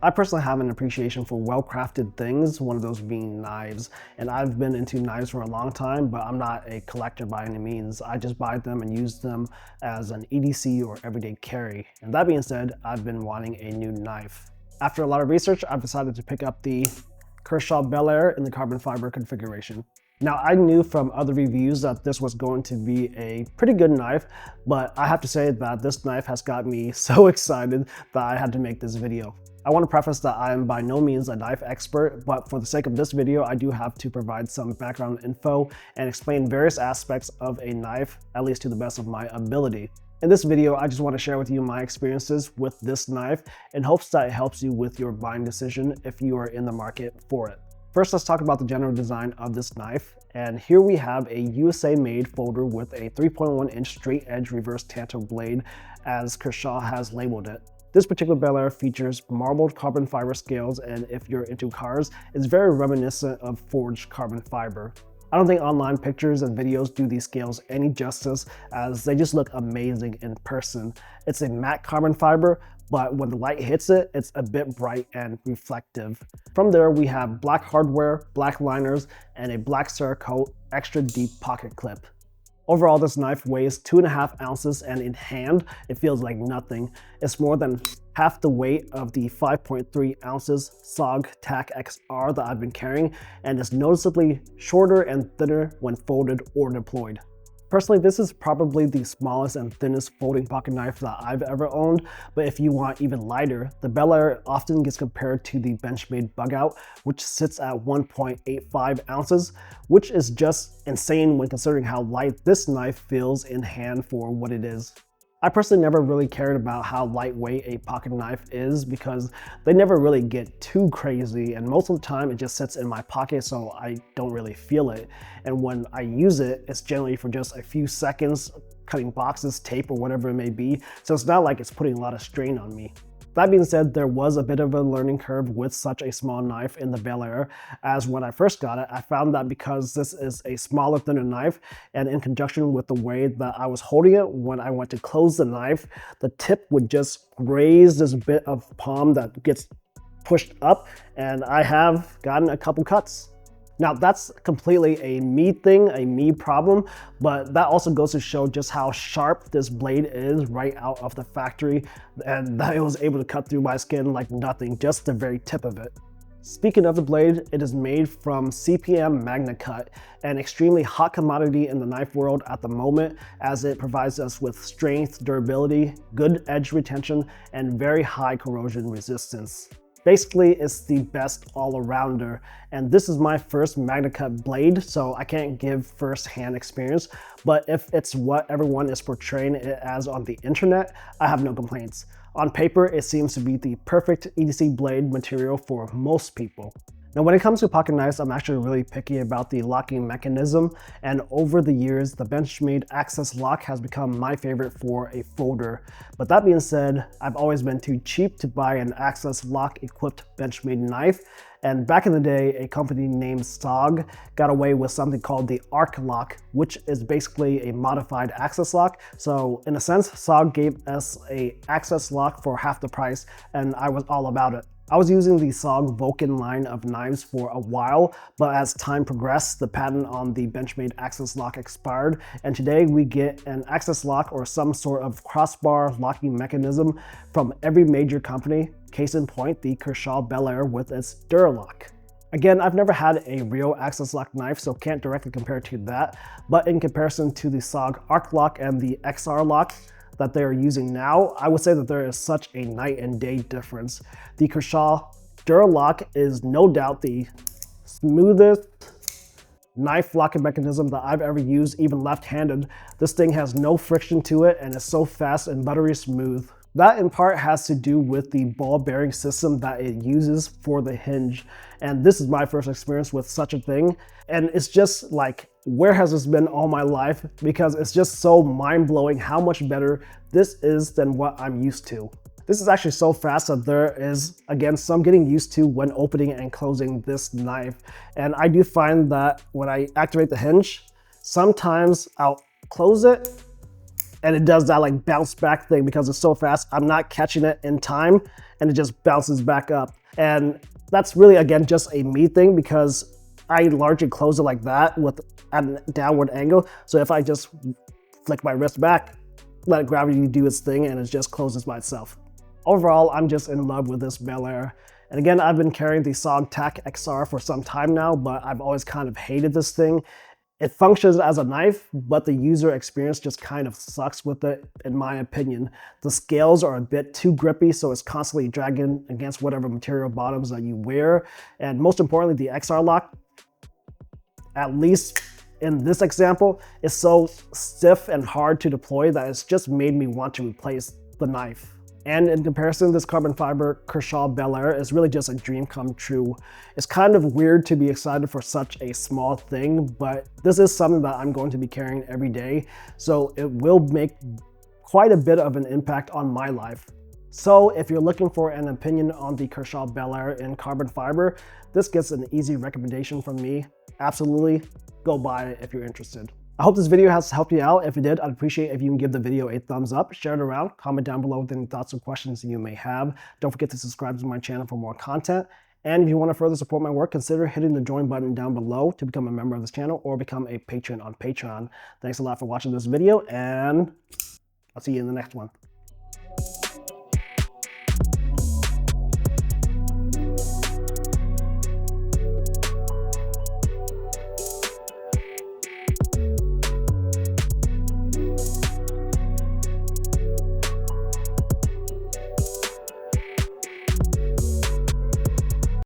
I personally have an appreciation for well-crafted things, one of those being knives. And I've been into knives for a long time, but I'm not a collector by any means. I just buy them and use them as an EDC or everyday carry. And that being said, I've been wanting a new knife. After a lot of research, I've decided to pick up the Kershaw Bel in the carbon fiber configuration. Now, I knew from other reviews that this was going to be a pretty good knife, but I have to say that this knife has got me so excited that I had to make this video. I want to preface that I am by no means a knife expert, but for the sake of this video, I do have to provide some background info and explain various aspects of a knife, at least to the best of my ability. In this video, I just want to share with you my experiences with this knife in hopes that it helps you with your buying decision if you are in the market for it. First, let's talk about the general design of this knife. And here we have a USA-made folder with a 3.1-inch straight edge reverse tanto blade, as Kershaw has labeled it. This particular Bel features marbled carbon fiber scales, and if you're into cars, it's very reminiscent of forged carbon fiber. I don't think online pictures and videos do these scales any justice, as they just look amazing in person. It's a matte carbon fiber, but when the light hits it, it's a bit bright and reflective. From there, we have black hardware, black liners, and a black Cerakote extra deep pocket clip. Overall, this knife weighs 2.5 ounces, and in hand, it feels like nothing. It's more than half the weight of the 5.3 ounces SOG TAC XR that I've been carrying, and is noticeably shorter and thinner when folded or deployed. Personally, this is probably the smallest and thinnest folding pocket knife that I've ever owned, but if you want even lighter, the Bel often gets compared to the Benchmade Bug-Out, which sits at 1.85 ounces, which is just insane when considering how light this knife feels in hand for what it is. I personally never really cared about how lightweight a pocket knife is because they never really get too crazy, and most of the time it just sits in my pocket so I don't really feel it. And when I use it, it's generally for just a few seconds, cutting boxes, tape, or whatever it may be, so it's not like it's putting a lot of strain on me. That being said, there was a bit of a learning curve with such a small knife in the Bel as when I first got it, I found that because this is a smaller, thinner knife, and in conjunction with the way that I was holding it, when I went to close the knife, the tip would just graze this bit of palm that gets pushed up, and I have gotten a couple cuts. Now, that's completely a me thing, a me problem, but that also goes to show just how sharp this blade is right out of the factory, and that it was able to cut through my skin like nothing, just the very tip of it. Speaking of the blade, it is made from CPM Magna Cut, an extremely hot commodity in the knife world at the moment, as it provides us with strength, durability, good edge retention, and very high corrosion resistance. Basically, it's the best all-arounder, and this is my first Magna Cut blade, so I can't give first-hand experience, but if it's what everyone is portraying it as on the internet, I have no complaints. On paper, it seems to be the perfect EDC blade material for most people. Now, when it comes to pocket knives, I'm actually really picky about the locking mechanism, and over the years, the Benchmade Access Lock has become my favorite for a folder. But that being said, I've always been too cheap to buy an Access Lock equipped Benchmade knife, and back in the day, a company named SOG got away with something called the Arc Lock, which is basically a modified Access Lock. So in a sense, SOG gave us a Access Lock for half the price, and I was all about it. I was using the SOG Vulcan line of knives for a while, but as time progressed, the patent on the Benchmade Access Lock expired, and today we get an Access Lock or some sort of crossbar locking mechanism from every major company, case in point the Kershaw Bel with its Durlock. Again, I've never had a real Access Lock knife, so can't directly compare to that, but in comparison to the SOG Arc Lock and the XR Lock that they are using now, I would say that there is such a night and day difference. The Kershaw Durlock is no doubt the smoothest knife locking mechanism that I've ever used, even left-handed. This thing has no friction to it and is so fast and buttery smooth. That in part has to do with the ball bearing system that it uses for the hinge. And this is my first experience with such a thing. And it's just like, where has this been all my life? Because it's just so mind-blowing how much better this is than what I'm used to. This is actually so fast that there is, again, some getting used to when opening and closing this knife. And I do find that when I activate the hinge, sometimes I'll close it and it does that like bounce back thing because it's so fast. I'm not catching it in time, and it just bounces back up. And that's really, again, just a me thing because I largely close it like that with at a downward angle. So if I just flick my wrist back, let gravity do its thing, and it just closes by itself. Overall, I'm just in love with this Bel Air. And again, I've been carrying the SOG TAC XR for some time now, but I've always kind of hated this thing. It functions as a knife, but the user experience just kind of sucks with it, in my opinion. The scales are a bit too grippy, so it's constantly dragging against whatever material bottoms that you wear. And most importantly, the XR lock, at least in this example, is so stiff and hard to deploy that it's just made me want to replace the knife. And in comparison, this carbon fiber Kershaw Bel Air is really just a dream come true. It's kind of weird to be excited for such a small thing, but this is something that I'm going to be carrying every day, so it will make quite a bit of an impact on my life. So if you're looking for an opinion on the Kershaw Bel Air in carbon fiber, this gets an easy recommendation from me. Absolutely, go buy it if you're interested. I hope this video has helped you out. If it did, I'd appreciate if you can give the video a thumbs up, share it around, comment down below with any thoughts or questions that you may have. Don't forget to subscribe to my channel for more content. And if you want to further support my work, consider hitting the join button down below to become a member of this channel or become a patron on Patreon. Thanks a lot for watching this video, and I'll see you in the next one.